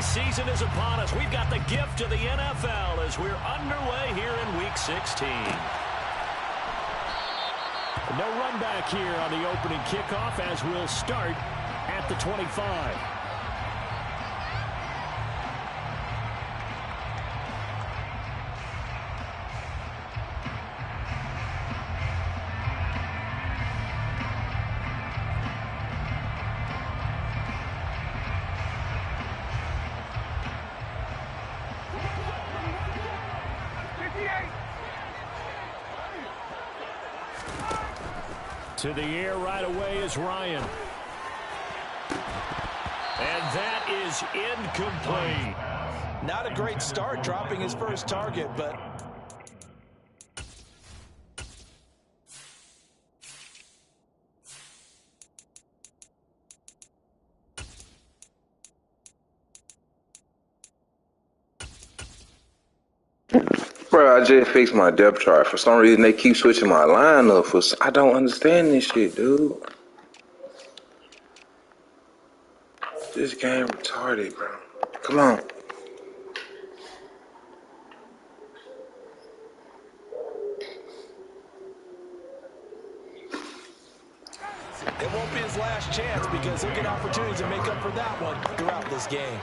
season is upon us. We've got the gift of the NFL as we're underway here in Week 16. No run back here on the opening kickoff as we'll start at the 25. To the air right away is Ryan. And that is incomplete. Not a great start dropping his first target, but Bro, I just fixed my depth chart. For some reason, they keep switching my lineup. I don't understand this shit, dude. This game retarded, bro. Come on. it won't be his last chance because he'll get opportunities to make up for that one throughout this game.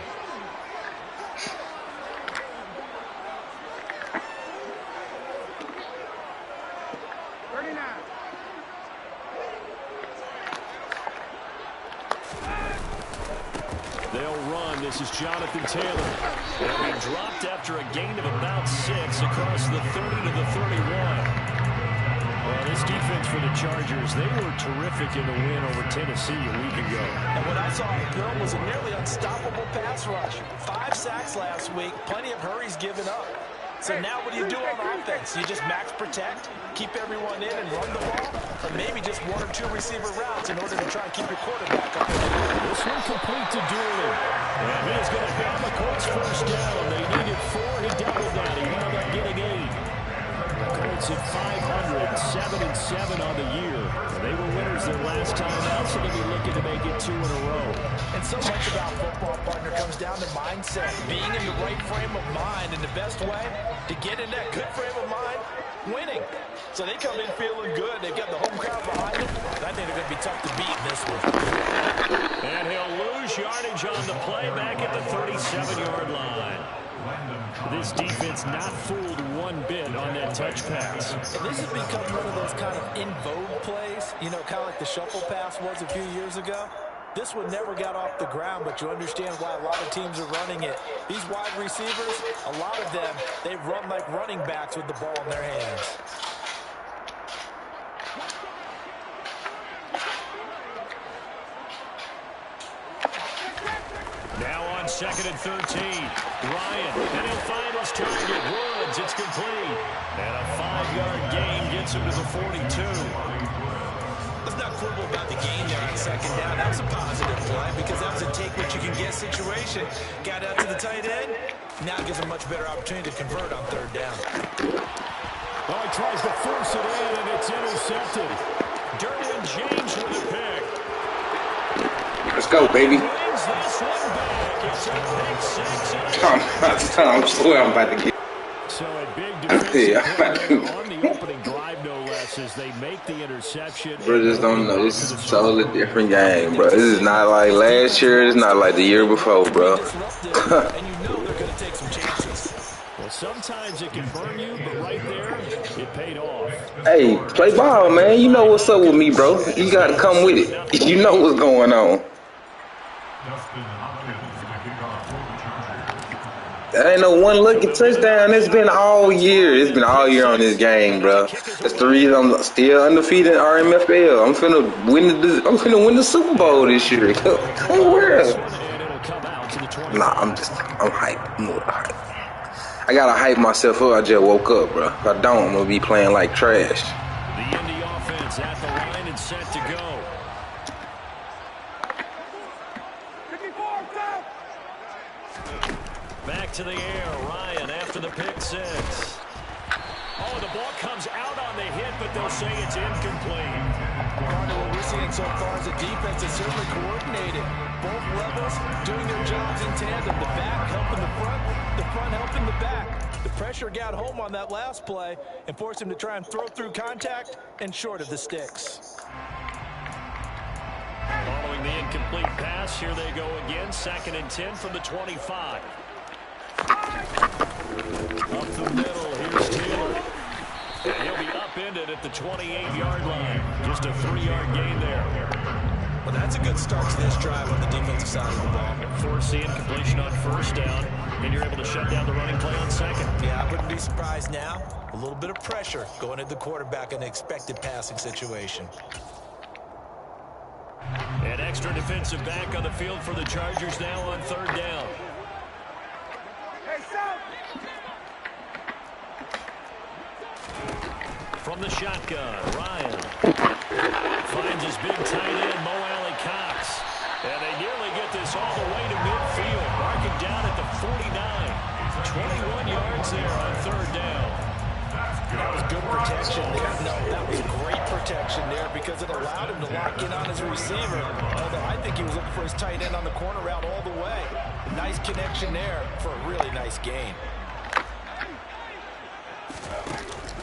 This is Jonathan Taylor. He'll be dropped after a gain of about 6 across the 30 to the 31. Well, this defense for the Chargers, they were terrific in the win over Tennessee a week ago. And what I saw on film was a nearly unstoppable pass rush. 5 sacks last week, plenty of hurries given up. So now what do you do on offense? You just max protect, keep everyone in and run the ball, or maybe just 1 or 2 receiver routes in order to try and keep your quarterback up in the air. This one complete to Dooley. And he is going to have the Colts first down. They needed 4. He doubled that. He wound up getting 8. The Colts at 500, 7-7 on the year. They were winners their last time out, so they'll be looking to make it 2 in a row. And so much about football, partner, comes down to mindset. Being in the right frame of mind, and the best way to get in that good frame of mind, winning. So they come in feeling good. They've got the home crowd behind them. I think they're going to be tough to beat in this one. And he'll lose yardage on the play back at the 37-yard line. This defense not fooled one bit on that touch pass. And this has become one of those kind of in vogue plays, you know, kind of like the shuffle pass was a few years ago. This one never got off the ground, but you understand why a lot of teams are running it. These wide receivers, a lot of them, they run like running backs with the ball in their hands. Now on 2nd and 13. Ryan, and he'll find his target. Woods, it's complete. And a 5-yard gain gets him to the 42. Let's not quibble about the gain there on 2nd down. That was a positive play because that was a take-what-you-can-get situation. Got out to the tight end. Now gives him a much better opportunity to convert on 3rd down. Well, he tries to force it in, and it's intercepted. Derwin James with a pick. Let's go, baby. I'm sure I'm about to get. So a big defensive on the opening drive, no less, as they make the interception. Bro, just don't know. This is a totally different game, bro. This is not like last year. It's not like the year before, bro. And you know they're going to take some chances. Well, sometimes it can burn you, but right there, it paid off. Hey, play ball, man. You know what's up with me, bro. You got to come with it. You know what's going on. That ain't no one-looking touchdown. It's been all year. It's been all year on this game, bro. That's the reason I'm still undefeated in RMFL. I'm finna win the Super Bowl this year. Hey, where? Nah, I'm hyped. I'm more hyped. I gotta hype myself up. I just woke up, bro. If I don't, I'm gonna be playing like trash. The Indy offense at the line and set to go. Back to the air. Ryan after the pick 6. Oh, the ball comes out on on the hit, but they'll say it's incomplete. Part of what we're seeing so far is a defense that's certainly coordinated. Both levels doing their jobs in tandem. The back helping the front helping the back. The pressure got home on that last play and forced him to try and throw through contact and short of the sticks. Following the incomplete pass, here they go again. 2nd and 10 from the 25. Up the middle, here's Taylor. And he'll be upended at the 28-yard line. Just a 3-yard gain there. Well, that's a good start to this drive on the defensive side of the ball. Force the incompletion on 1st down, and you're able to shut down the running play on 2nd. Yeah, I wouldn't be surprised now. A little bit of pressure going at the quarterback in an expected passing situation. An extra defensive back on the field for the Chargers now on 3rd down. From the shotgun, Ryan finds his big tight end, Mo Alley-Cox. And they nearly get this all the way to midfield, marking down at the 49. 21 yards there on 3rd down. That was good protection there. No, that was great protection there because it allowed him to lock in on his receiver. Although I think he was looking for his tight end on the corner route all the way. Nice connection there for a really nice gain.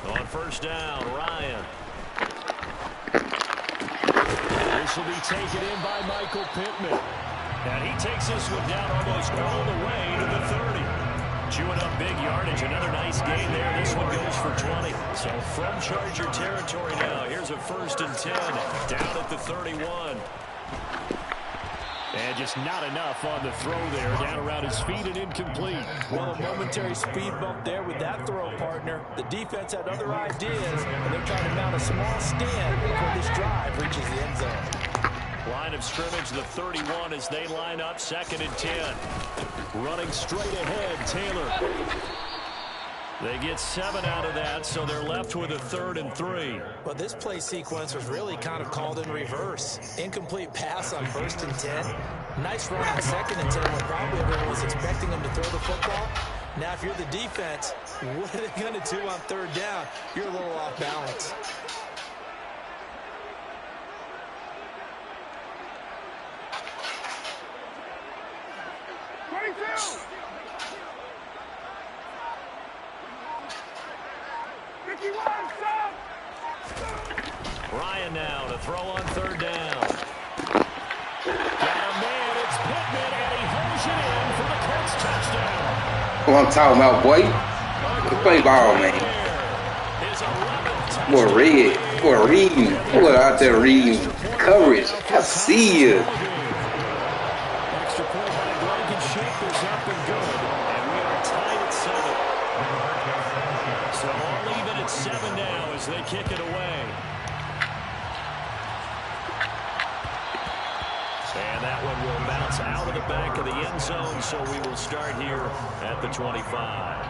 On 1st down, Ryan. This will be taken in by Michael Pittman. And he takes this one down almost all the way to the 30. Chewing up big yardage. Another nice gain there. This one goes for 20. So from Charger territory now, here's a 1st and 10 down at the 31. And just not enough on the throw there. Down around his feet and incomplete. Well, a momentary speed bump there with that throw, partner. The defense had other ideas, and they're trying to mount a small stand before this drive reaches the end zone. Line of scrimmage, the 31 as they line up. 2nd and 10. Running straight ahead, Taylor. They get 7 out of that, so they're left with a 3rd and 3. Well, this play sequence was really kind of called in reverse. Incomplete pass on 1st and 10. Nice run on 2nd and 10 when probably everyone was expecting them to throw the football. Now, if you're the defense, what are they going to do on 3rd down? You're a little off balance. Ryan now to throw on 3rd down. Got a man, it's Pittman, and he holds it in for the Colts touchdown. What I'm talking about, boy. Play ball, man. Boy, red. Boy, reading. Boy, out there reading coverage. I see you. Extra point by Blankenship is up and good, and we are tied at 7. So all even at 7 now as they kick it away. And that one will bounce out of the back of the end zone, so we will start here at the 25.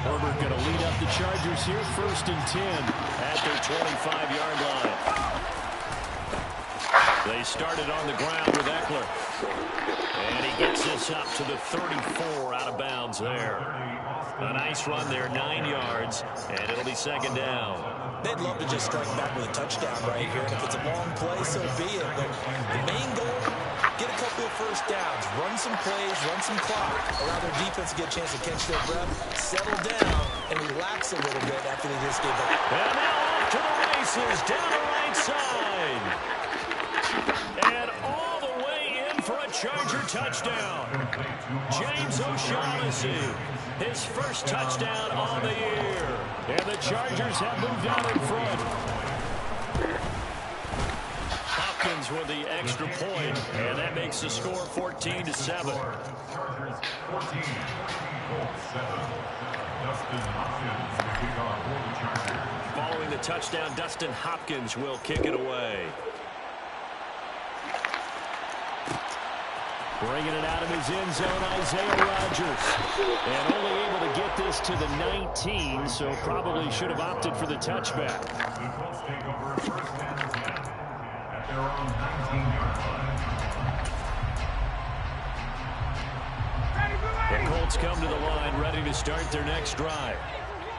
Herbert going to lead up the Chargers here, 1st and 10 at their 25-yard line. They started on the ground with Eckler. And he gets this up to the 34 out of bounds there. A nice run there, 9 yards, and it'll be 2nd down. They'd love to just strike back with a touchdown right here, and if it's a long play, so be it. But the main goal, get a couple of 1st downs, run some plays, run some clock, allow their defense to get a chance to catch their breath, settle down, and relax a little bit after they just gave up. And now off to the races, down the right side. And all the way in for a Charger touchdown. James O'Shaughnessy, his 1st touchdown on the year. And the Chargers have moved out in front. Hopkins with the extra point, and that makes the score 14-7. Following the touchdown, Dustin Hopkins will kick it away. Bringing it out of his end zone, Isaiah Rodgers. And only able to get this to the 19, so probably should have opted for the touchback. Colts come to the line, ready to start their next drive.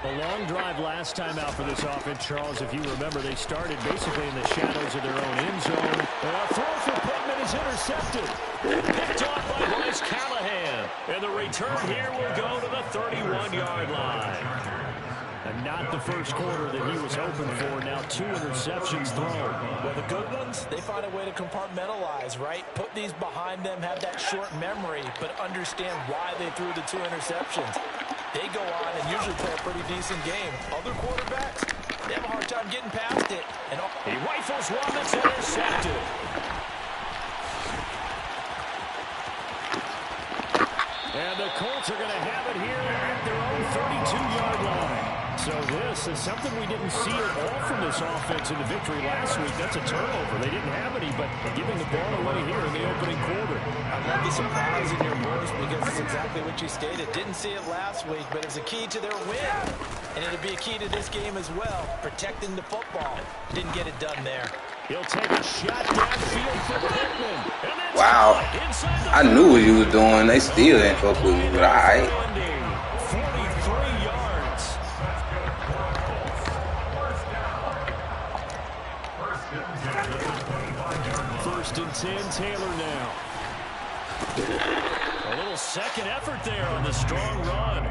A long drive last time out for this offense, Charles. If you remember, they started basically in the shadows of their own end zone. A throw for Pittman is intercepted. Picked off by Bryce Callahan. And the return here will go to the 31-yard line. And not the first quarter that he was hoping for. Now 2 interceptions thrown. Well, the good ones, they find a way to compartmentalize, right? Put these behind them, have that short memory, but understand why they threw the 2 interceptions. They go on and usually play a pretty decent game. Other quarterbacks, they have a hard time getting past it. And he rifles one that's intercepted. And the Colts are going to have it here at their own 32-yard line. So this is something we didn't see at all from this offense in the victory last week. That's a turnover. They didn't have any, but giving the ball away here in the opening quarter. I love the surprise in your voice because it's exactly what you stated. Didn't see it last week, but it's a key to their win. And it'll be a key to this game as well, protecting the football. Didn't get it done there. He'll take a shot downfield for Pittman. Wow. I knew what you was doing. They still didn't fuck with me, but all right. 43 yards. First and 10, Taylor now. A little second effort there on the strong run.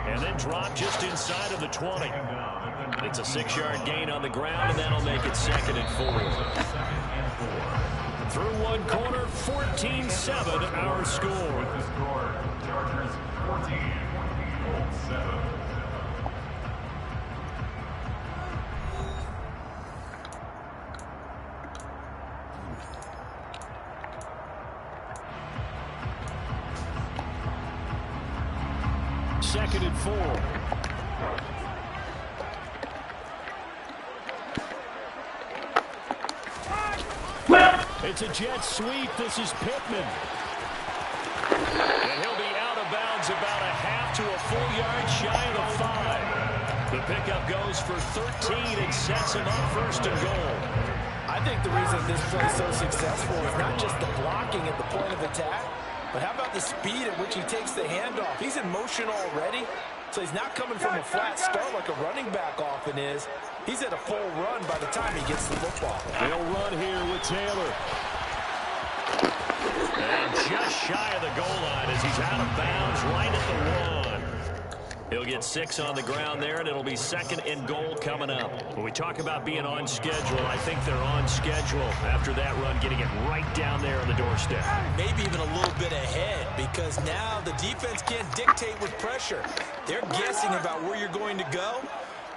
And then drop just inside of the 20. It's a 6-yard gain on the ground, and that'll make it 2nd and 4. Through one corner, 14-7 our score. Chargers 14, Colts 7. Second and 4. It's a jet sweep. This is Pittman. And he'll be out of bounds about a half to a full yard shy of the 5. The pickup goes for 13 and sets him up first and goal. I think the reason this play is so successful is not just the blocking at the point of attack, but how about the speed at which he takes the handoff? He's in motion already, so he's not coming from a flat start like a running back often is. He's at a full run by the time he gets the football. They'll run here with Taylor. And just shy of the goal line as he's out of bounds right at the 1. He'll get 6 on the ground there, and it'll be 2nd and goal coming up. When we talk about being on schedule, I think they're on schedule after that run, getting it right down there on the doorstep. Maybe even a little bit ahead, because now the defense can't dictate with pressure. They're guessing about where you're going to go.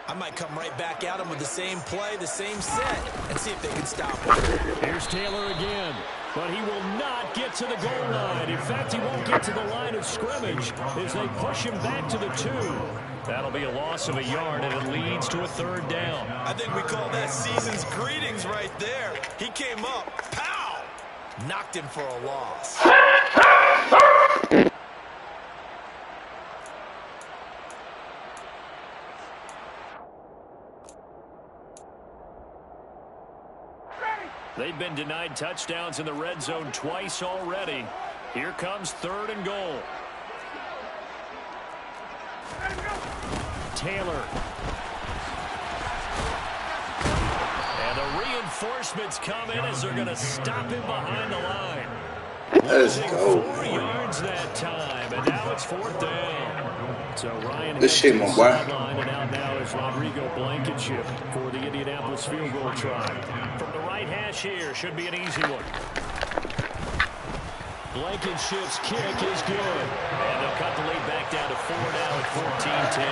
I might come right back at them with the same play, the same set, and see if they can stop him. Here's Taylor again, but he will not get to the goal line. In fact, he won't get to the line of scrimmage as they push him back to the 2. That'll be a loss of a yard, and it leads to a 3rd down. I think we call that season's greetings right there. He came up, pow! Knocked him for a loss. They've been denied touchdowns in the red zone twice already. Here comes 3rd and goal. Taylor. And the reinforcements come in as they're going to stop him behind the line. Let's go. 4 yards that time, and now it's 4th down. So Ryan Good shit, my boy. And out now is Rodrigo Blankenship for the Indianapolis field goal try. From the right hash here, should be an easy one. Blankenship's kick is good. And they'll cut the lead back down to 4 now at 14-10.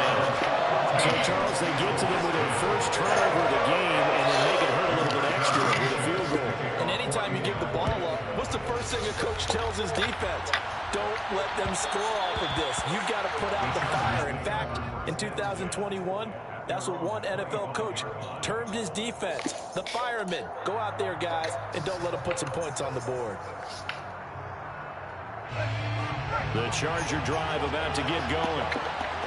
So, Charles, they get to them with their first turnover of the game, and then make it hurt a little bit extra with a field goal. And anytime you give the ball up, what's the first thing a coach tells his defense? Don't let them score off of this. You've got to put out the fire. In fact, in 2021, that's what one NFL coach termed his defense, the firemen. Go out there, guys, and don't let them put some points on the board. The Charger drive about to get going.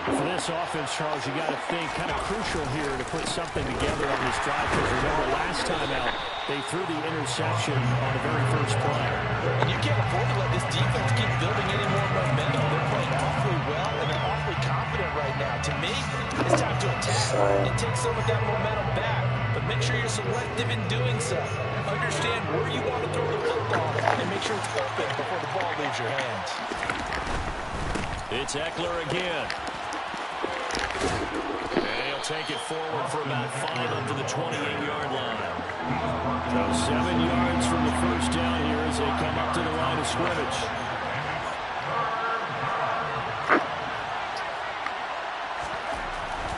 For this offense, Charles, you got to think kind of crucial here to put something together on this drive. Because remember, last time out, they threw the interception on the very first play. And you can't afford to let this defense keep building any more momentum. They're playing awfully well. and take some of that momentum back. But make sure you're selective in doing so. Understand where you want to throw the football and make sure it's open before the ball leaves your hands. It's Eckler again. And he'll take it forward for about 5 up to the 28-yard line. So 7 yards from the first down here as they come up to the line of scrimmage.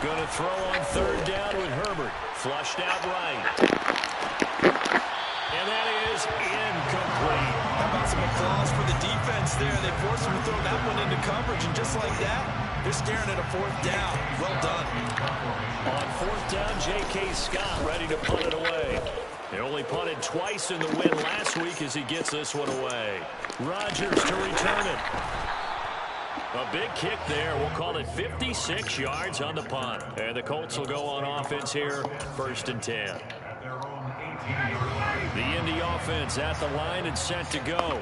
Going to throw on 3rd down with Herbert. Flushed out right. And that is incomplete. How about some applause for the defense there? They forced him to throw that one into coverage, and just like that, they're staring at a 4th down. Well done. On 4th down, J.K. Scott ready to punt it away. He only punted twice in the win last week as he gets this one away. Rodgers to return it. A big kick there. We'll call it 56 yards on the punt. And the Colts will go on offense here, 1st and 10. The Indy offense at the line and set to go.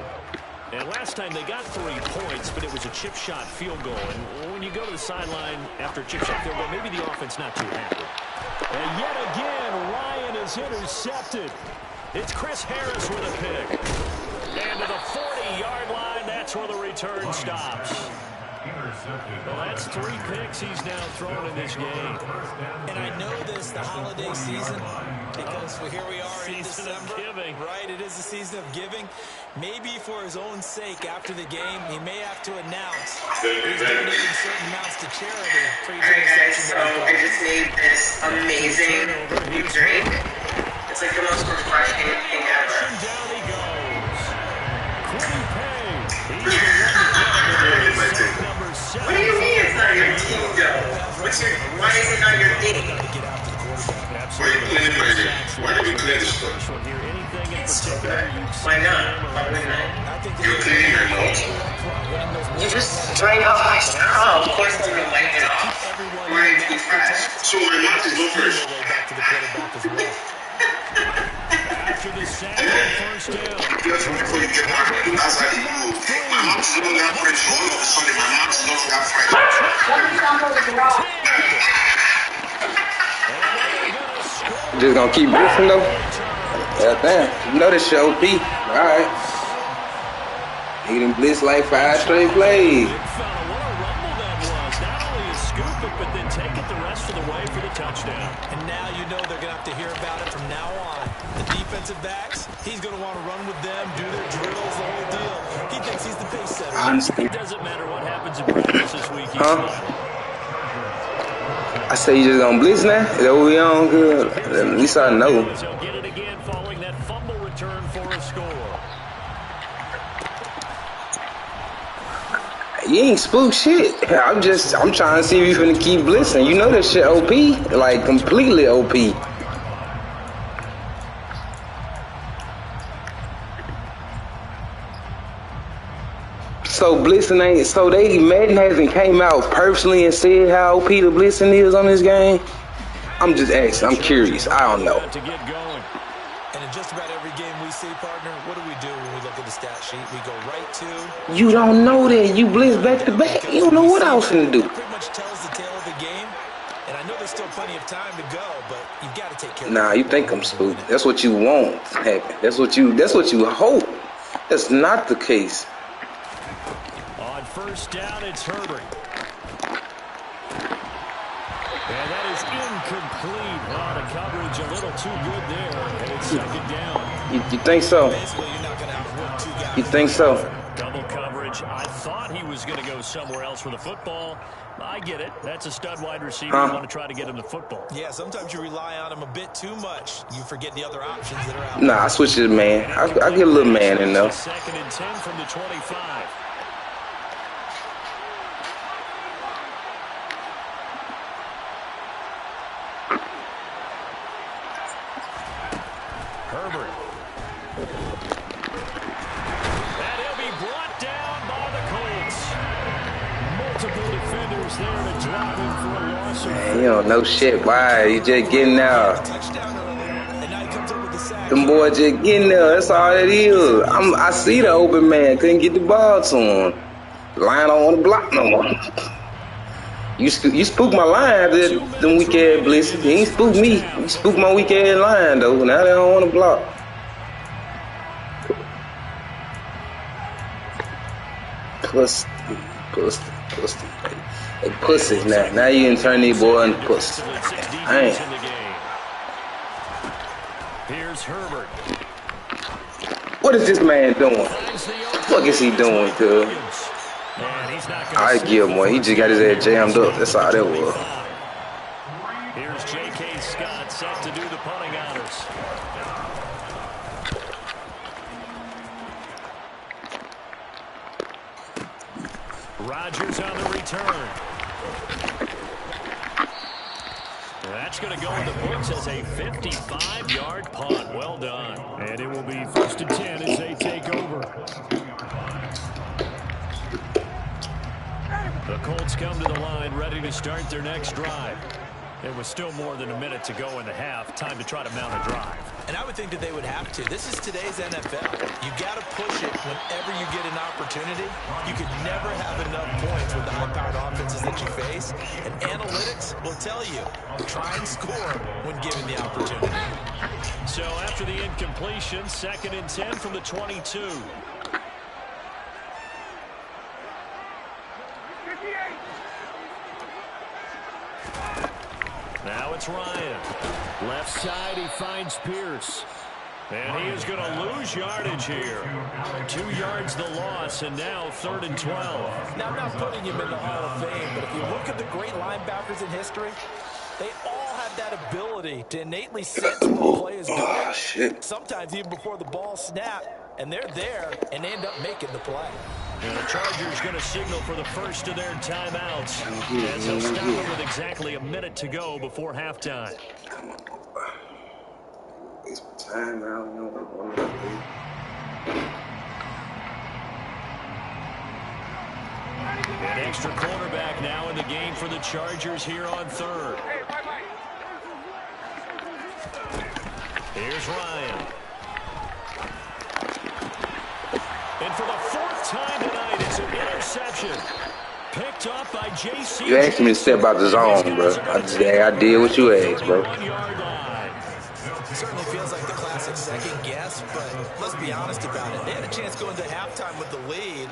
And last time they got 3 points, but it was a chip shot field goal. And when you go to the sideline after a chip shot field goal, maybe the offense not too happy. And yet again, Ryan is intercepted. It's Chris Harris with a pick. And to the 40-yard line, that's where the return stops. Well, that's 3 picks he's now thrown in this game. And I know this, the holiday season, because here we are in Season of December. giving. Right, it is the season of giving. Maybe for his own sake after the game, he may have to announce he's donating certain amounts to charity for each interception. So I just made this amazing new drink. It's like the most refreshing thing ever. Down he goes. Quiddy Pay. He's the one to get him. Number 7. What do you mean it's not your team, though? Why is it not your team? Why did we clear this stuff? It's so bad. Why not? Why wouldn't I? You're cleaning your nose? You just drained off my straw. Of course I'm gonna wipe it off. Why too fast? So my mouth is over. After the sack on 1st down. Just before you get back, that's how you move. My mouth is no longer fresh. All of a sudden, my mouth is no longer fresh. Just gonna keep blitzing though? Yeah, damn. You know this shit OP. Alright. He done blitz like 5 straight plays. Big fella, what a rumble that was. Not only is scoop it, but then take it the rest of the way for the touchdown. And now you know they're going to have to hear about it from now on. The defensive backs, he's going to want to run with them, do their drills, the whole deal. He thinks he's the pace setter. It doesn't matter what happens in practice this week. He's fine. I say you just gonna blitz now? Is that what we on? Good. At least I know. He'll get it again following that fumble return for a score. You ain't spook shit. I'm trying to see if you finna keep blitzing. You know that shit OP. Like completely OP. So blitzing ain't so Madden hasn't came out personally and said how OP the blitzing is on this game. I'm just asking. I'm curious. I don't know. To get going. And in just about every game we see, partner, what do we do when we look at the stat sheet? We go right to... You don't know that. You blitz back to back. You don't know what I was finna do. That pretty much tells the tale of the game. And I know there's still plenty of time to go, but you've got to take care of it. Nah, you think I'm spooked. That's what you want to happen. That's what you hope. That's not the case. On 1st down, it's Herbert. And that is incomplete. Oh, the coverage a little too good there. And it's 2nd down. You think so? Basically, you're not going to outwork 2 guys. You think so? Double coverage. I thought he was going to go somewhere else with the football. I get it. That's a stud wide receiver. You want to try to get him the football. Yeah, sometimes you rely on him a bit too much. You forget the other options that are out. Nah, I switch to the man. I get a little man in there. 2nd and 10 from the 25. Herbert. And he'll be brought down by the Colts. Multiple defenders there to drop him for a loss. Man, you don't know shit. Why? You just getting out. Touchdown earlier, and now he comes up with the sack. Them boys just getting there. That's all it is. I see the open man. Couldn't get the ball to him. Lion don't want to block no more. You spooked my line them weak ass blitzes. You ain't spooked me. You spooked my weak ass line though. Now they don't want to block. Pussy. They pussies now. Now you can turn these boy into pussy. Damn. Here's Herbert. What is this man doing? What the fuck is he doing, cuz? I give him one. He just got his head jammed up. That's all that was. Here's J.K. Scott set to do the punting honors. Rodgers on the return. That's going to go in the books as a 55-yard punt. Well done. And it will be 1st and 10 as they take over. The Colts come to the line ready to start their next drive. There was still more than a minute to go in the half. Time to try to mount a drive. And I would think that they would have to. This is today's NFL. You got to push it whenever you get an opportunity. You could never have enough points with the high-powered offenses that you face. And analytics will tell you, try and score when given the opportunity. So after the incompletion, 2nd and 10 from the 22. Now it's Ryan. Left side, he finds Pierce. And he is going to lose yardage here. 2 yards the loss, and now 3rd and 12. Now, I'm not putting him in the Hall of Fame, but if you look at the great linebackers in history, they all have that ability to innately sense where the play is going. Sometimes even before the ball snapped, and they're there and end up making the play. And the Chargers going to signal for the first of their timeouts as they'll stop it with exactly a minute to go before halftime. An extra cornerback now in the game for the Chargers here on 3rd. Here's Ryan. And for the 4th time tonight, it's an interception. Picked up by J.C. You asked me to step out the zone, bro. I did what you asked, bro. It certainly feels like the classic second guess, but let's be honest about it. They had a chance going into halftime with the lead.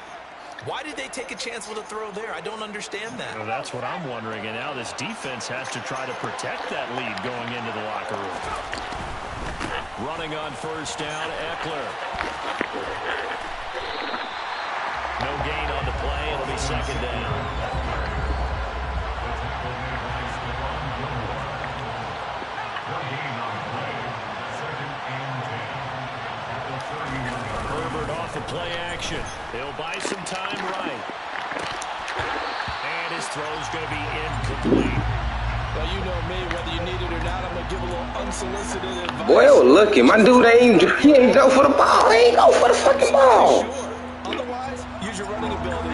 Why did they take a chance with a throw there? I don't understand that. Well, that's what I'm wondering, and now this defense has to try to protect that lead going into the locker room. Running on 1st down, Eckler. No gain on the play. It'll be 2nd down. Herbert off the play action. He'll buy some time right. And his throw's going to be incomplete. Well, you know me, whether you need it or not, I'm going to give a little unsolicited advice. Boy, oh, look, my dude he ain't go for the ball. He ain't go for the fucking ball. Sure. Otherwise, use your running ability.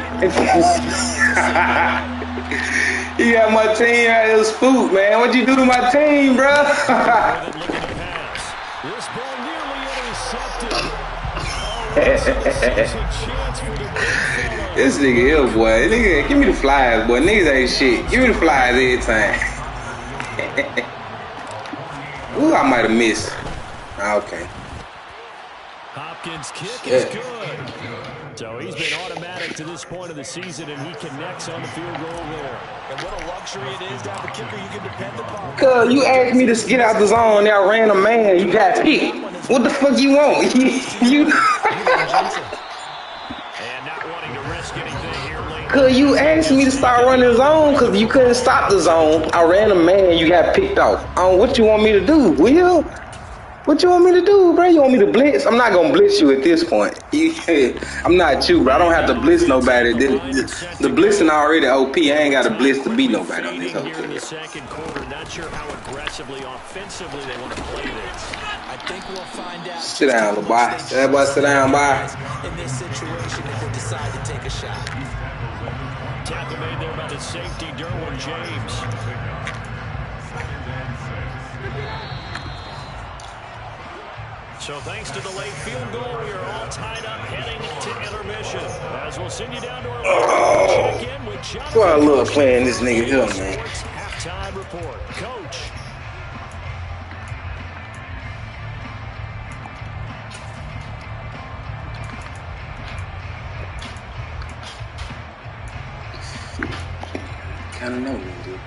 You got my team out of the spook, man. What'd you do to my team, bro? Looking to pass. This ball nearly intercepted. This nigga here, boy. Nigga, give me the flies, boy. Niggas ain't shit. Give me the flies every time. Ooh, I might have missed. Okay. Hopkins' kick is good. So he's been automatic to this point of the season, and he connects on the field goal there. And what a luxury it is to have a kicker you can depend upon. Cuz you asked me to get out the zone, now I ran a man, you got picked. What the fuck you want? you And not wanting to risk anything here late. Cuz you asked me to start running zone because you couldn't stop the zone. I ran a man, you got picked off. What you want me to do, Will? What you want me to do, bro? You want me to blitz? I'm not gonna blitz you at this point. I'm not you, bro. I don't have to blitz nobody. The blitzing already OP. I ain't got to blitz to beat nobody on this whole Here in the thing. 2nd quarter, not sure how aggressively, offensively they want to play this. I think we'll find out. Sit down, little boy. Everybody sit down, boy. In this situation, if they decide to take a shot. Tackle made there by the safety, Derwin James. So thanks to the late field goal, we are all tied up heading to intermission. As we'll send you down to our check in with Jonathan. Well, I love playing this nigga here, man. Sports halftime report. Coach. Kind of know me, dude.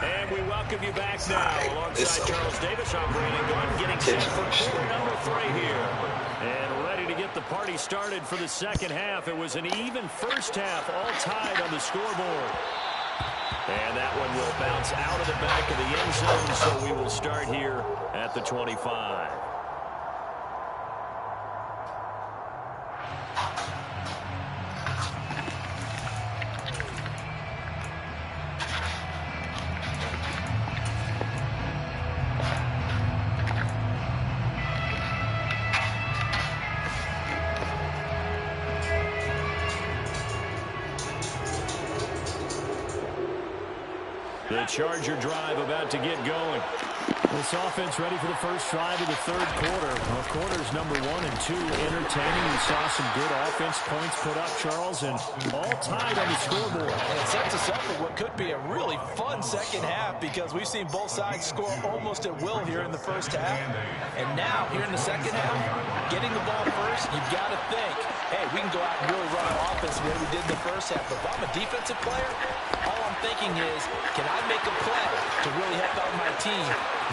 And we welcome you back now alongside Charles Davis operating gun, getting set for quarter number 3 here. And ready to get the party started for the second half. It was an even first half, all tied on the scoreboard. And that one will bounce out of the back of the end zone, so we will start here at the 25. The Charger drive about to get going. This offense ready for the first drive of the third quarter. Well, quarters number 1 and 2 entertaining. We saw some good offense points put up, Charles, and all tied on the scoreboard. And it sets us up for what could be a really fun second half because we've seen both sides score almost at will here in the first half. And now, here in the second half, getting the ball first, you've got to think, hey, we can go out and really run our offense the way we did in the first half. But if I'm a defensive player, all I'm thinking is, can I make a play to really help out my team?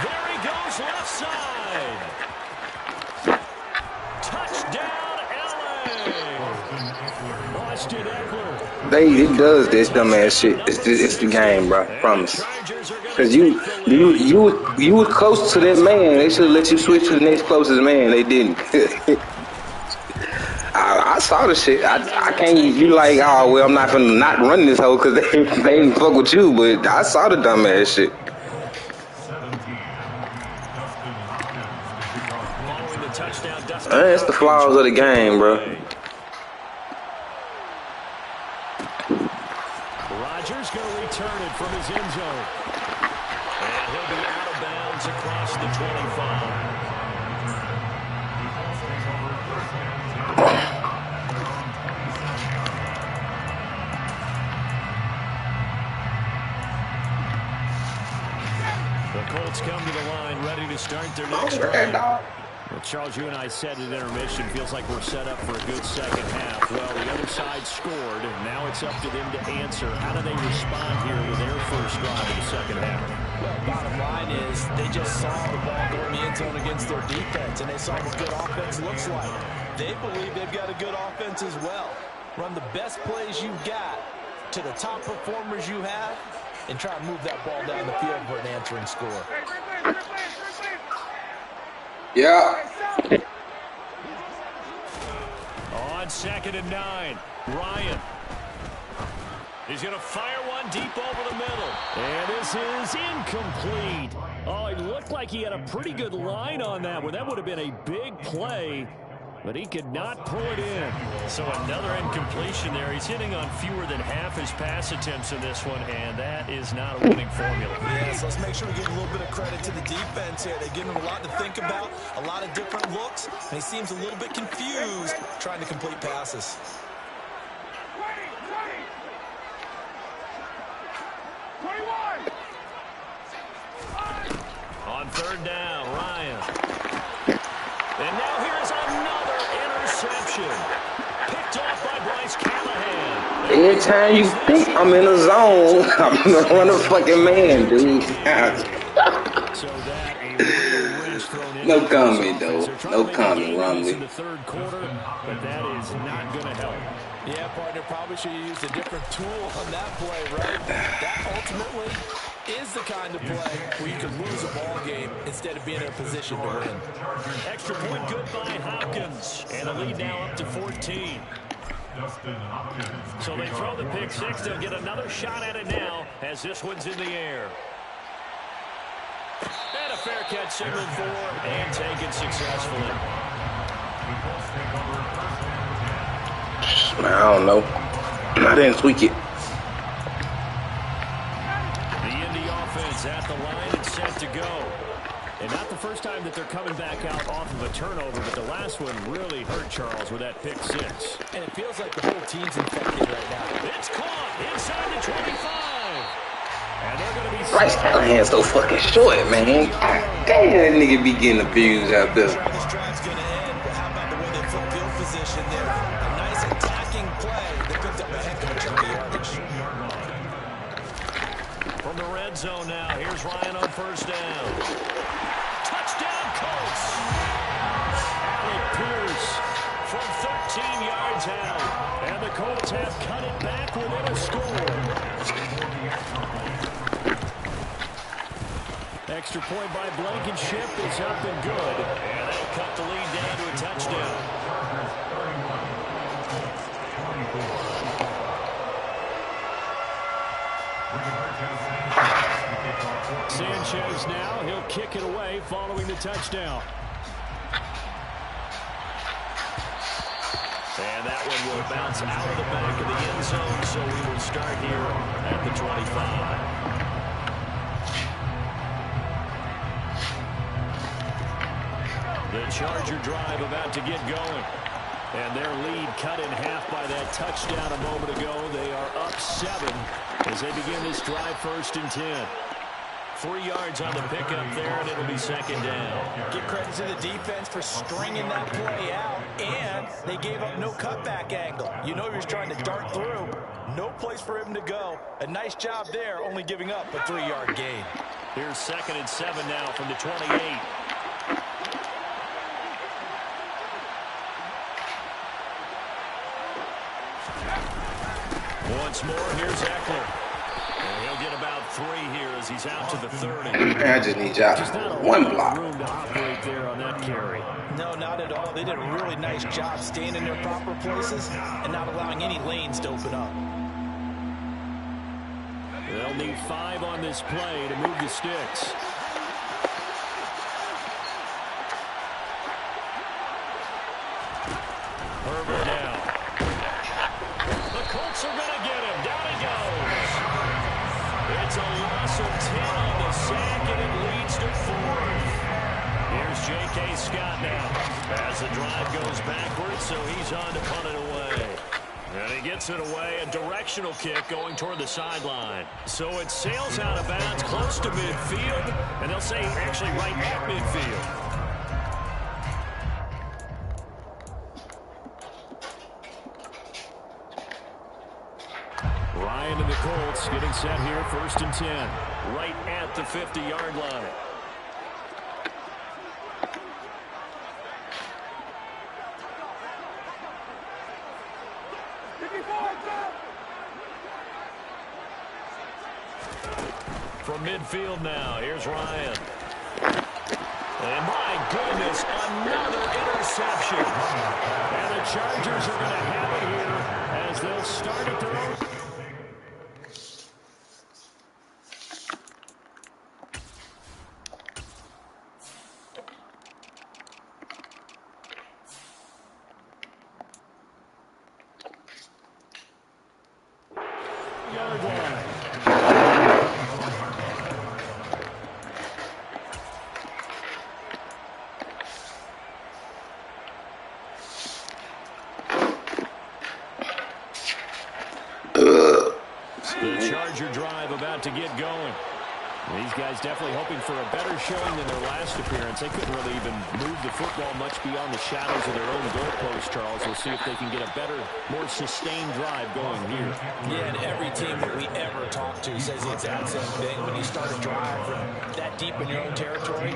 There he goes, left side. Touchdown, LA. Austin Eckler. It does this dumbass shit. It's the game, bro. I promise. Cause you was close to that man. They should have let you switch to the next closest man. They didn't. I saw the shit. I can't. You like, oh well, I'm not gonna not run this hoe because they ain't fuck with you. But I saw the dumbass shit. That's the flaws of the game, bro. Rodgers gonna return it from his end zone, and he'll be out of bounds across the 25. The Colts come to the line, ready to start their next drive. Well, Charles, you and I said at intermission, feels like we're set up for a good second half. Well, the other side scored, and now it's up to them to answer. How do they respond here with their first drive of the second half? Well, bottom line is they just saw the ball go in the end zone against their defense, and they saw what good offense looks like. They believe they've got a good offense as well. Run the best plays you've got to the top performers you have, and try to move that ball down the field for an answering score. Yeah. On 2nd and 9, Ryan. He's going to fire one deep over the middle. And this is incomplete. Oh, it looked like he had a pretty good line on that one. That would have been a big play, but he could not pull it in. So another incompletion there. He's hitting on fewer than half his pass attempts in this one, and that is not a winning formula. Yeah, so let's make sure we give a little bit of credit to the defense here. They give him a lot to think about, a lot of different looks, and he seems a little bit confused trying to complete passes. On 3rd down, Ryan. And now here's another interception. Picked off by Bryce Callahan. Every time you think I'm in a zone, I'm gonna run a fucking man, dude. So that a real wrench thrown in. No comment, though. No comment, Romney. In the third quarter, but that is not going to help. Yeah, partner, probably should have used a different tool on that play, right? That ultimately is the kind of play where you can lose a ball game instead of being in a position to win. Extra point good by Hopkins. And a lead now up to 14. So they throw the pick six. They'll get another shot at it now as this one's in the air. And a fair catch signaled for and taken successfully. I don't know. I didn't tweak it. The Indy offense at the line and set to go. And not the first time that they're coming back out off of a turnover, but the last one really hurt Charles with that pick six. And it feels like the whole team's infected right now. It's caught inside the 25. And they're going to be... Bryce Callahan's so fucking short, man. God damn, that nigga be getting abused out there. This drive's going to end, but how about the way they flip field position there? A nice attacking play that picked up a heck of a chunk of yardage. From the red zone now, here's Ryan on first down. Touchdown, Colts! Alec Pierce from 13 yards out. And the Colts have cut it back within a score. Extra point by Blankenship is up and good. And they'll cut the lead down to a touchdown. Sanchez now, he'll kick it away following the touchdown. And that one will bounce out of the back of the end zone, so we will start here at the 25. The Charger drive about to get going. And their lead cut in half by that touchdown a moment ago. They are up 7 as they begin this drive 1st and 10. 3 yards on the pickup there, and it'll be 2nd down. Give credit to the defense for stringing that play out, and they gave up no cutback angle. You know he was trying to dart through. No place for him to go. A nice job there, only giving up a 3-yard gain. Here's 2nd and 7 now from the 28. Once more, here's Eckler. And he'll get about 3 here as he's out to the 30. I just need y'all one block. Room to operate there on that carry. No, not at all. They did a really nice job staying in their proper places and not allowing any lanes to open up. They'll need 5 on this play to move the sticks. Herbert down. The Colts are going to get him. Down he goes. It's a loss of 10 on the sack, and it leads to 4th. Here's J.K. Scott now. As the drive goes backwards, so he's on to punt it away. And he gets it away, a directional kick going toward the sideline. So it sails out of bounds close to midfield, and they'll say actually right at midfield. Ryan and the Colts getting set here, 1st and 10, right at the 50-yard line. From midfield now, here's Ryan. And my goodness, another interception. And the Chargers are going to have it here as they'll start at their own. Yard line. The Charger drive about to get going. These guys definitely hoping for a better showing than their last appearance. They couldn't really even move the football much beyond the shadows of their own goalpost, Charles. We'll see if they can get a better, more sustained drive going here. Yeah, and every team that we ever talk to says the exact same thing. When you start a drive from that deep in your own territory,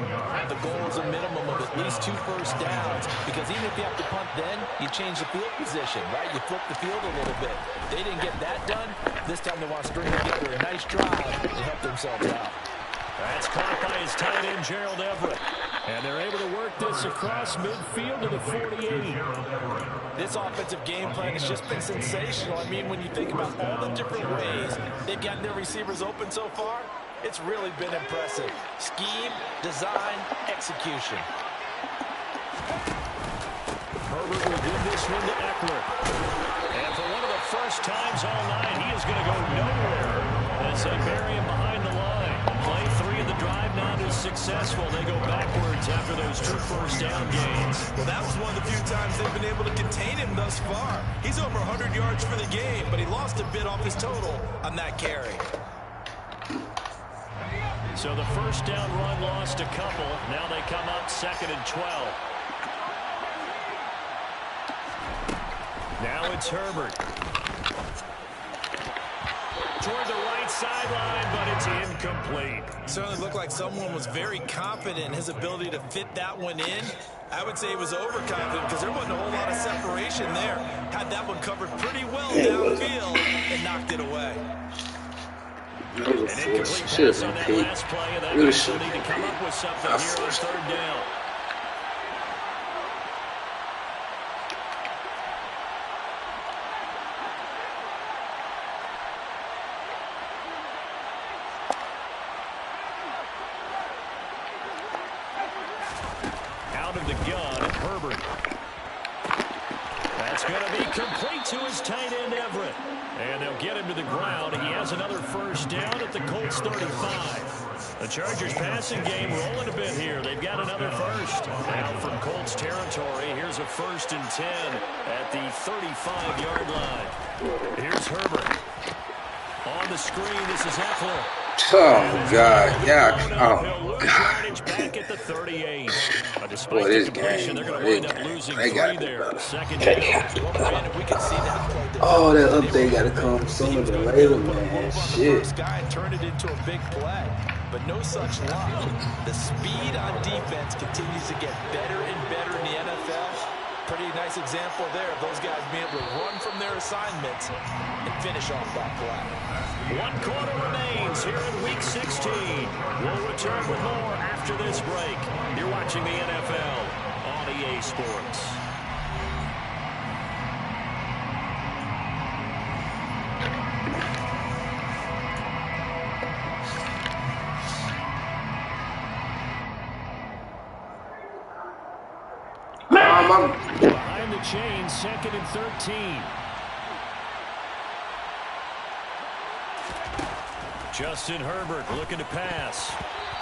the goal is a minimum of at least 2 first downs. Because even if you have to punt then, you change the field position, right? You flip the field a little bit. They didn't get that done. This time they want to string together a nice drive and help themselves out. That's caught by his tight end, Gerald Everett. And they're able to work this across midfield to the 48. This offensive game plan has just been sensational. I mean, when you think about all the different ways they've gotten their receivers open so far, it's really been impressive. Scheme, design, execution. Herbert will give this one to Eckler. And for one of the first times all night, he is going to go nowhere as they bury him behind the line. Play 3 of the drive now to 6 successful. They go backwards after those 2 first-down gains. Well, that was one of the few times they've been able to contain him thus far. He's over 100 yards for the game, but he lost a bit off his total on that carry. So the first down run lost a couple. Now they come up 2nd and 12. Now it's Herbert. Toward the right sideline, but it's incomplete. Certainly looked like someone was very confident in his ability to fit that one in. I would say he was overconfident because there wasn't a whole lot of separation there. Had that one covered pretty well downfield and knocked it away. That was a force. Should have been paid. Really should need to come up with something here on 3rd down. Out of the gun, Herbert. That's going to be complete to his tight end, Everett. And they'll get him to the ground. He has another first down at the Colts 35. The Chargers passing game rolling a bit here. They've got another first. Now from Colts territory, here's a 1st and 10 at the 35-yard line. Here's Herbert. On the screen, this is Eckler. Oh, God. Yeah. Oh, God. Back at the 38. Boy, this game. They got to be better. Oh, that update got to come sooner than later, man. Shit. First guy turned it into a big play, but no such luck. The speed on defense continues to get better and better in the NFL. Pretty nice example there of those guys being able to run from their assignments and finish off that play. 1 quarter remains here in Week 16. We'll return with more after this break. You're watching the NFL on EA Sports. Behind the chain, 2nd and 13. Justin Herbert looking to pass.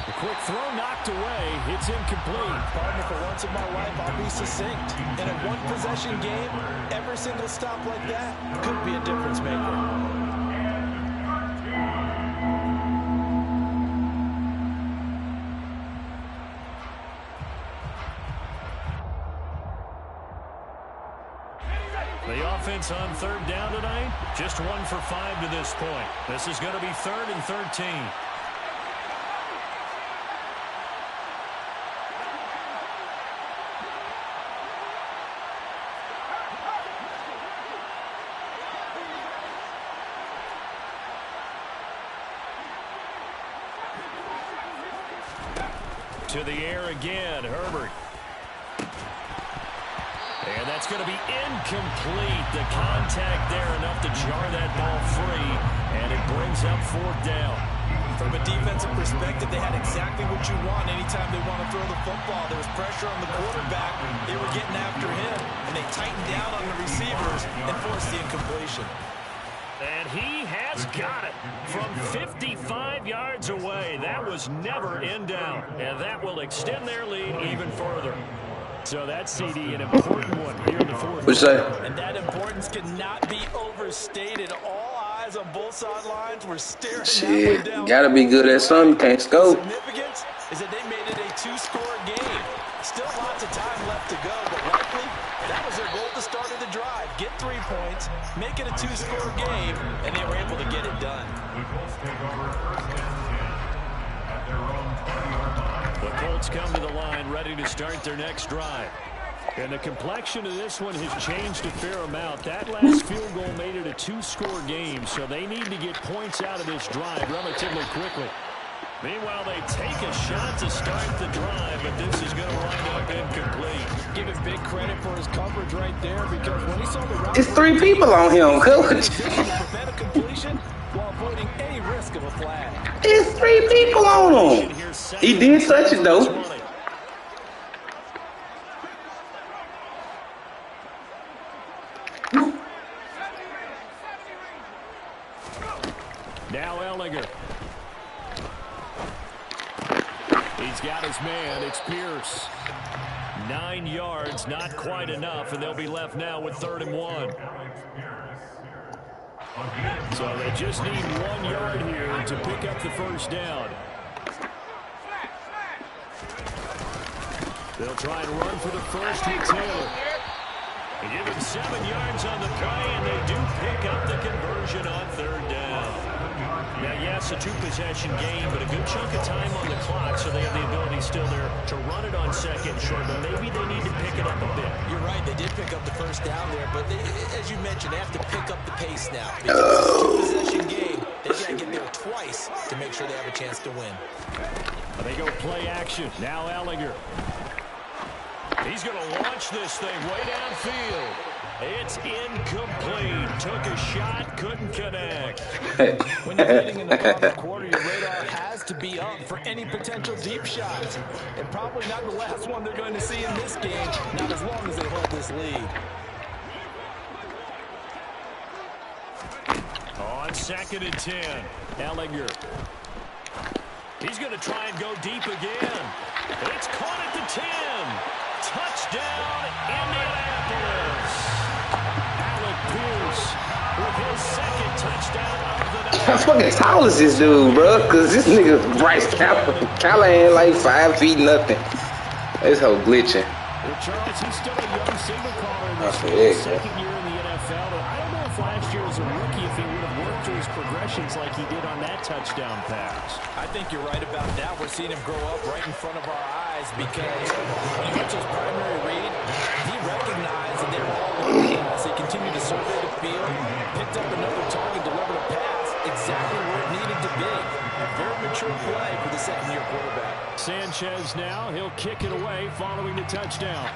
A quick throw knocked away. It's incomplete. Partner, for once in my life, I'll be succinct. In a one-possession game, every single stop like that could be a difference maker. The offense on 3rd down tonight, just 1 for 5 to this point. This is going to be 3rd and 13. To the air again, Herbert. And that's going to be incomplete. The contact there enough to jar that ball free, and it brings up 4th down. From a defensive perspective, they had exactly what you want anytime they want to throw the football. There was pressure on the quarterback. They were getting after him, and they tightened down on the receivers and forced the incompletion. And he has got it from 55 yards away. That was never in doubt, and that will extend their lead even further. So that CD, an important one here in the 4th. What'd you say? And that importance cannot be overstated. All eyes on both sidelines were staring Shit, down. gotta be good at something. Can't scope. Significance is that they made it a 2-score game. Still lots of time left to go, but likely that was their goal at the start of the drive. Get 3 points, make it a 2-score game, and they were able to get it done. The Colts come to the line ready to start their next drive. And the complexion of this one has changed a fair amount. That last field goal made it a 2-score game, so they need to get points out of this drive relatively quickly. Meanwhile, they take a shot to start the drive, but this is going to wind up incomplete. Give him big credit for his coverage right there, because when he saw the route, It's 3 people on him, coach. prevent a completion while avoiding any risk of a flag. It's 3 people on him. He did touch it, though. Now Ellinger. He's got his man. It's Pierce. 9 yards, not quite enough, and they'll be left now with 3rd and 1. So they just need 1 yard here to pick up the first down. They'll try and run for the first with Taylor. They give him 7 yards on the play, and they do pick up the conversion on 3rd down. Now, yes, a 2-possession game, but a good chunk of time on the clock, so they have the ability still there to run it on 2nd short, but maybe they need to pick it up a bit. You're right, they did pick up the first down there, but as you mentioned, they have to pick up the pace now. Because it's a 2-possession game, they've got to get there twice to make sure they have a chance to win. They go play action. Now Ellinger. He's going to launch this thing way downfield. It's incomplete. Took a shot, couldn't connect. When you're leading in the final quarter, your radar has to be up for any potential deep shots. And probably not the last one they're going to see in this game, not as long as they hold this lead. On 2nd and 10, Ellinger. He's going to try and go deep again. It's caught at the 10. Touchdown, Indianapolis. Alec Pierce with his 2nd touchdown of the night. How fucking tall is this dude, bro? Because this nigga Bryce Callahan like 5 feet nothing. This whole glitching. Well, Charles, he's still a young signal caller in this 2nd year in the NFL. But I don't know if last year as a rookie if he would have worked through his progressions like he did on that touchdown pass. I think you're right about that. We're seeing him grow up right in front of our eyes because when he gets his primary read, he recognized that they were all over him as he continued to survey the field, picked up another target, delivered a pass exactly where it needed to be. A very mature play for the 2nd-year quarterback. Sanchez now, he'll kick it away following the touchdown.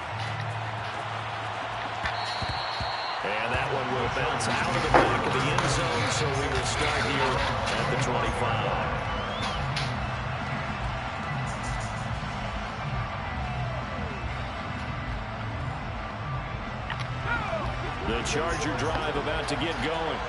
And that one will bounce out of the back of the end zone, so we will start here at the 25. The Charger drive about to get going.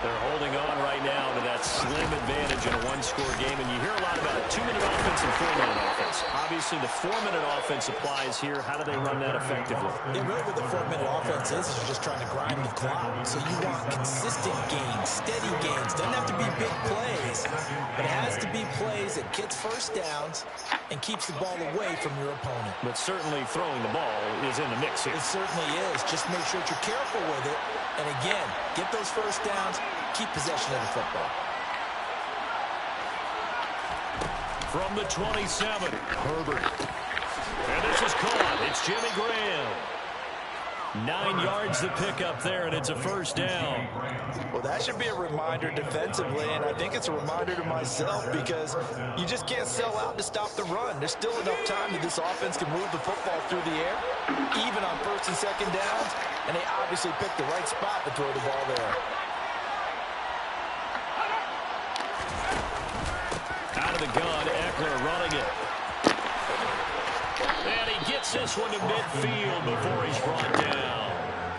They're holding on right now to that slim advantage in a 1-score game. And you hear a lot about 2-minute offense and 4-minute offense. Obviously, the 4-minute offense applies here. How do they run that effectively? Yeah, really what the 4-minute offense is you're just trying to grind the clock. So you want consistent gains, steady gains. Doesn't have to be big plays, but it has to be plays that gets first downs and keeps the ball away from your opponent. But certainly throwing the ball is in the mix here. It certainly is. Just make sure that you're careful with it. And again, get those first downs, keep possession of the football. From the 27, Herbert. And this is caught. It's Jimmy Graham. 9 yards to pick up there, and it's a first down. Well, that should be a reminder defensively, and I think it's a reminder to myself because you just can't sell out to stop the run. There's still enough time that this offense can move the football through the air, even on 1st and 2nd downs, and they obviously picked the right spot to throw the ball there. Out of the gun, Eckler running it. And he gets this one to midfield before he's brought down.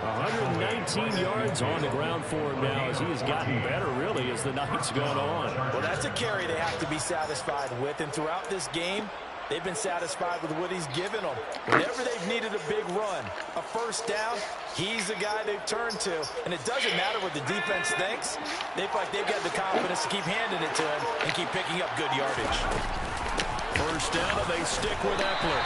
119 yards on the ground for him now as he has gotten better, really, as the night's gone on. Well, that's a carry they have to be satisfied with, and throughout this game, they've been satisfied with what he's given them. Whenever they've needed a big run, a first down, he's the guy they've turned to. And it doesn't matter what the defense thinks. They feel like they've got the confidence to keep handing it to him and keep picking up good yardage. First down, and they stick with Eckler.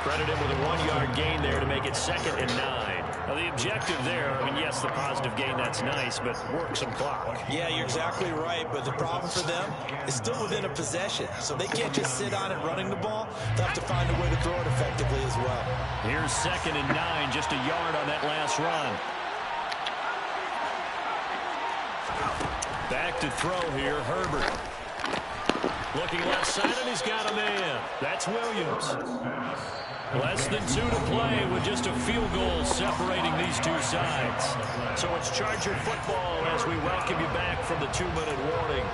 Credit him with a 1-yard gain there to make it 2nd and 9. Now, the objective there, I mean, yes, the positive gain, that's nice, but work some clock. Yeah, you're exactly right, but the problem for them is still within a possession, so they can't just sit on it running the ball. They'll have to find a way to throw it effectively as well. Here's 2nd and 9, just a yard on that last run. Back to throw here, Herbert. Looking left side, and he's got a man. That's Williams. Less than 2 to play with just a field goal separating these two sides. So it's Charger football as we welcome you back from the 2-minute warning.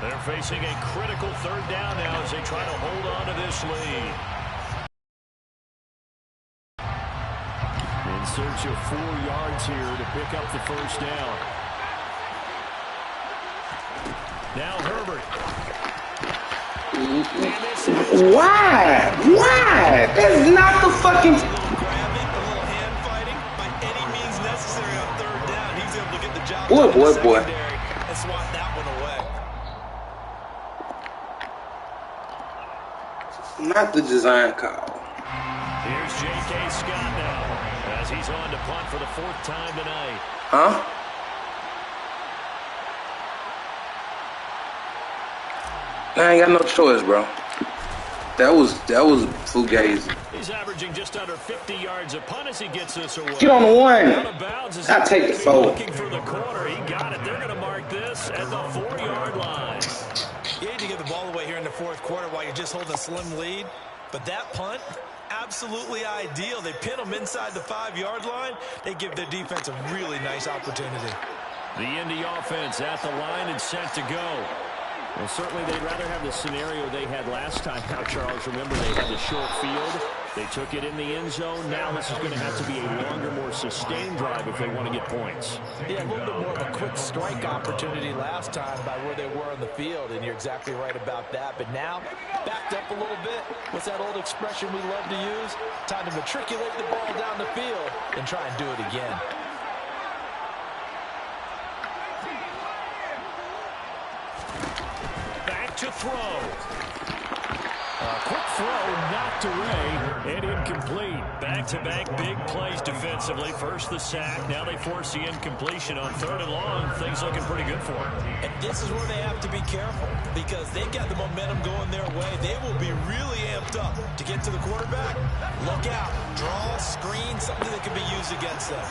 They're facing a critical 3rd down now as they try to hold on to this lead. In search of 4 yards here to pick up the first down. Now Herbert. Why? Why? That's not the fucking. A little grabbing, a little hand fighting. By any means necessary on third down, he's able to get the job done in the secondary and swat that one away. Not the design call. Here's J.K. Scott now as he's on to punt for the 4th time tonight. Huh? I ain't got no choice, bro. That was fugazi. He's averaging just under 50 yards a punt as he gets this away. Get on the one. Out of bounds as I'll take the 4. looking for the corner. He got it. They're going to mark this at the 4-yard line. You need to get the ball away here in the 4th quarter while you're just holding a slim lead. But that punt, absolutely ideal. They pin them inside the 5-yard line. They give their defense a really nice opportunity. The Indy offense at the line and set to go. Well, certainly they'd rather have the scenario they had last time out, Charles. Remember, they had the short field. They took it in the end zone. Now this is going to have to be a longer, more sustained drive if they want to get points. Yeah, a little bit more of a quick strike opportunity last time by where they were on the field, and you're exactly right about that. But now, backed up a little bit. What's that old expression we love to use? Time to matriculate the ball down the field and try and do it again. To throw. A quick throw knocked away and incomplete. Back-to-back big plays defensively. First the sack. Now they force the incompletion on 3rd and long. Things looking pretty good for them. And this is where they have to be careful because they've got the momentum going their way. They will be really amped up to get to the quarterback. Look out. Draw, screen, something that can be used against them.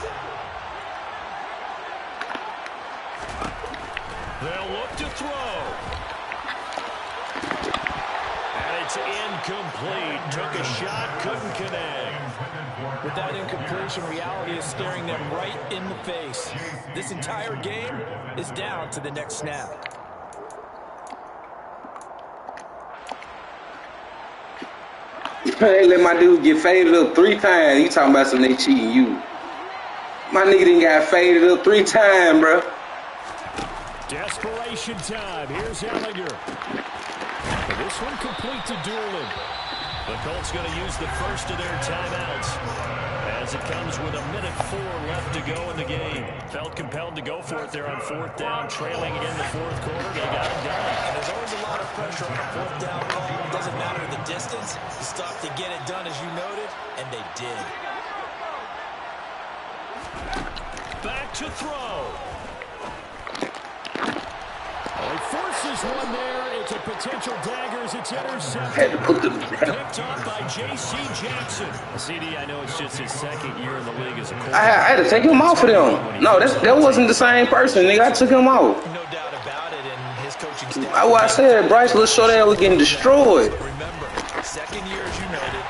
They'll look to throw. It's incomplete. Took a shot, couldn't connect. With that incompletion, reality is staring them right in the face. This entire game is down to the next snap. Hey, let my dude get faded up 3 times. You talking about some they cheating you. My nigga done got faded up 3 times, bro. Desperation time. Here's Ellinger. This one complete to Doolin. The Colts going to use the first of their timeouts as it comes with 1:04 left to go in the game. Felt compelled to go for it there on 4th down, trailing in the 4th quarter. They got it done. And there's always a lot of pressure on a 4th down call. It doesn't matter the distance. You stop to get it done, as you noted, and they did. Back to throw. He forces one there. It's a potential dagger as it's intercepted. Picked up by J.C. Jackson. CD, I know it's just his 2nd year in the league as a quarterback. I had to take him off of them. No, that wasn't the same person, nigga. I took him off. No doubt about it, and his coaching staff. I said Bryce little short ass was getting destroyed. Remember, 2nd year, as you noted,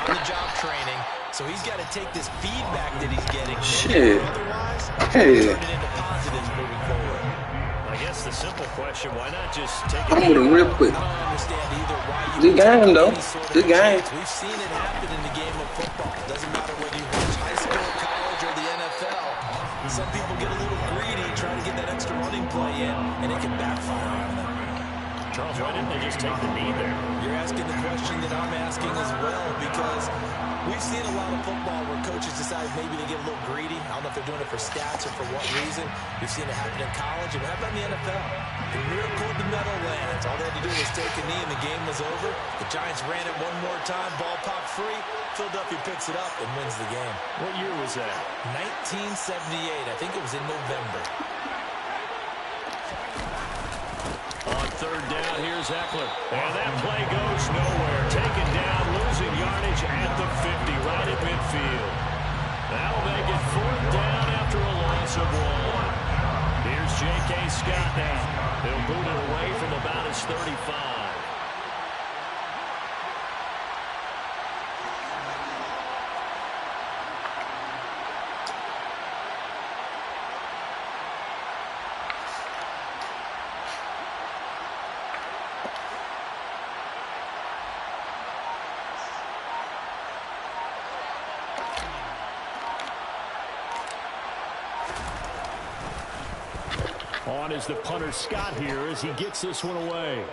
on-the-job training, so he's got to take this feedback that he's getting. Shit. Otherwise, Hey. turn it into positives moving forward. I guess the simple question, why not just take it? I'm with him real quick. I don't understand either why you Good game, though. any sort of Good game. chance. We've seen it happen in the game of football. It doesn't matter whether you watch high school, college, or the NFL. Some people get a little greedy, trying to get that extra running play in, and it can backfire on them. Charles, why didn't they just take the knee there? You're asking the question that I'm asking as well, because we've seen a lot of football where coaches decide maybe they get a little greedy. I don't know if they're doing it for stats or for what reason. We've seen it happen in college, and what happened in the NFL? The miracle of the Meadowlands. All they had to do was take a knee, and the game was over. The Giants ran it one more time. Ball popped free. Philadelphia picks it up and wins the game. What year was that? 1978. I think it was in November. On 3rd down, here's Eckler. And that play goes nowhere. Taken down, losing yardage at the 50, right at midfield. That'll make it 4th down after a loss of 1. Here's J.K. Scott now. He'll boot it away from about his 35. On is the punter Scott here as he gets this one away.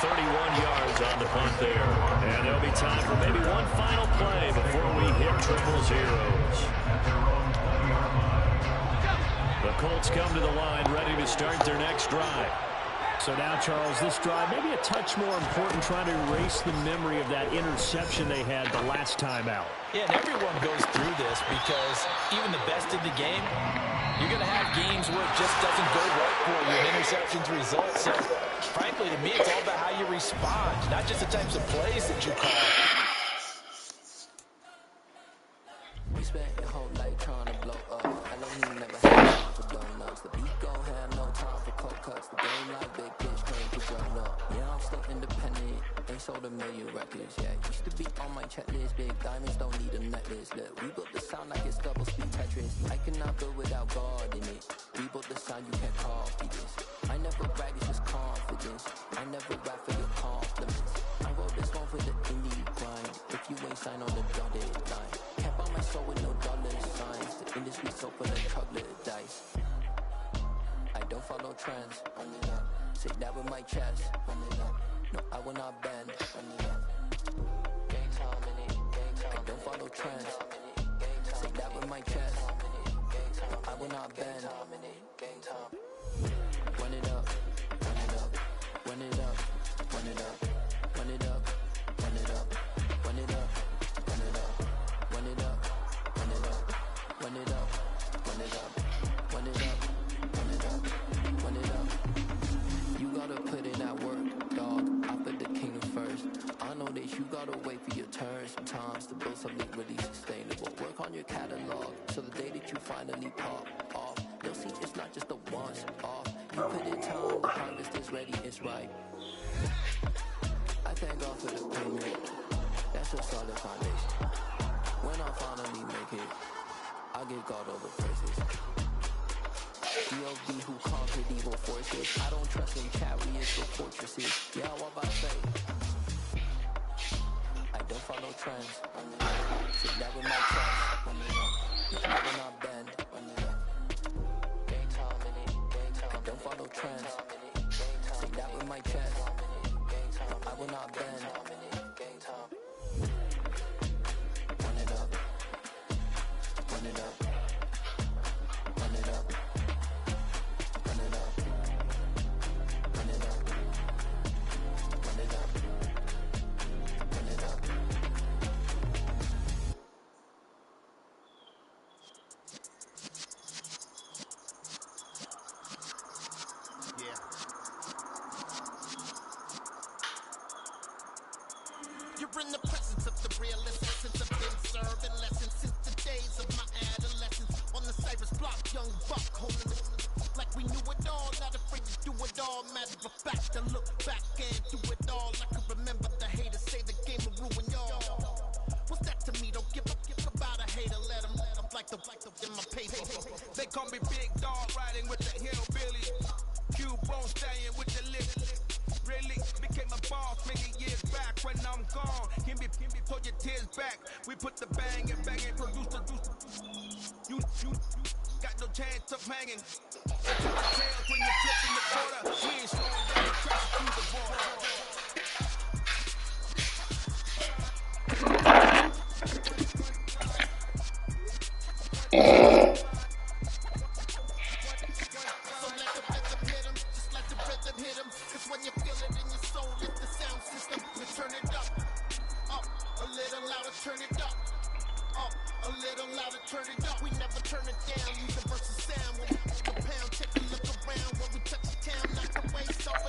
31 yards on the punt there. And there'll be time for maybe one final play before we hit triple zeros. The Colts come to the line ready to start their next drive. So now, Charles, this drive maybe a touch more important, trying to erase the memory of that interception they had the last time out. Yeah, and everyone goes through this because even the best in the game, you're going to have games where it just doesn't go right for you, and interceptions result. So, frankly, to me, it's all about how you respond, not just the types of plays that you call. We spent your whole life trying to blow up. I know you never had time for donuts. The beat gon' have no time for cold cuts. The game like big bitch came to grown up. Yeah, I'm still independent. Ain't sold a million records. Yeah, used to be on my checklist. Big diamonds don't need a necklace. Look, we built the sound like it's double speed Tetris. I cannot build without God in it. We built the sound you can't copy this. I never brag, it's just confidence. I never rap for your compliments. I wrote this one for the indie grind. If you ain't signed on the dotted line. Can't buy my soul with no dollar signs. The industry so full of chocolate dice. I don't follow trends. Say that with my chest. No, I will not bend. I don't follow trends. Say that with my chest. No, I will not bend. Run it up, run it up, run it up, run it up, run it up, run it up, run it up, run it up, run it up, run it up, run it up, run it up, run it up, run it up, run it up. You gotta put in that work, dog. I put the kingdom first. I know that you gotta wait for your turn sometimes to build something really sustainable. Work on your catalog so the day that you finally pop off, you'll see it's not just a once off. You put in time, the harvest is ready, it's right. I thank God for the payment. That's a solid foundation. When I finally make it, I'll give God all the praises. D.O.B. who conquered evil forces. I don't trust in chariots or fortresses. Yeah, what about faith? I don't follow trends. Sit that with my chest. I will not bend. I don't follow trends. Sit that with my chest. I will not bend. Run it up. Run it up. Run it up. Run it up. Run it up. Run it up. Run it up. Yeah. You're in the presence of the realest essence. I've been serving lessons since the days of my adolescence. On the Cyrus block, young buck holding it like we knew it all. Not afraid to do it all. Matter of fact, I look back and do it all. I can remember the haters say the game will ruin y'all. What's that to me? Don't give a about a hater. Let them like the in my paper. They call me Big Dog, riding with the hillbilly. Q-Bone staying with the lip. Really became a boss many years back. When I'm gone, give me, pull your tears back. We put the bang and produce the you got no chance of hanging. Tails when you're flipping the quarter. We ain't slowing down, crashing through the border.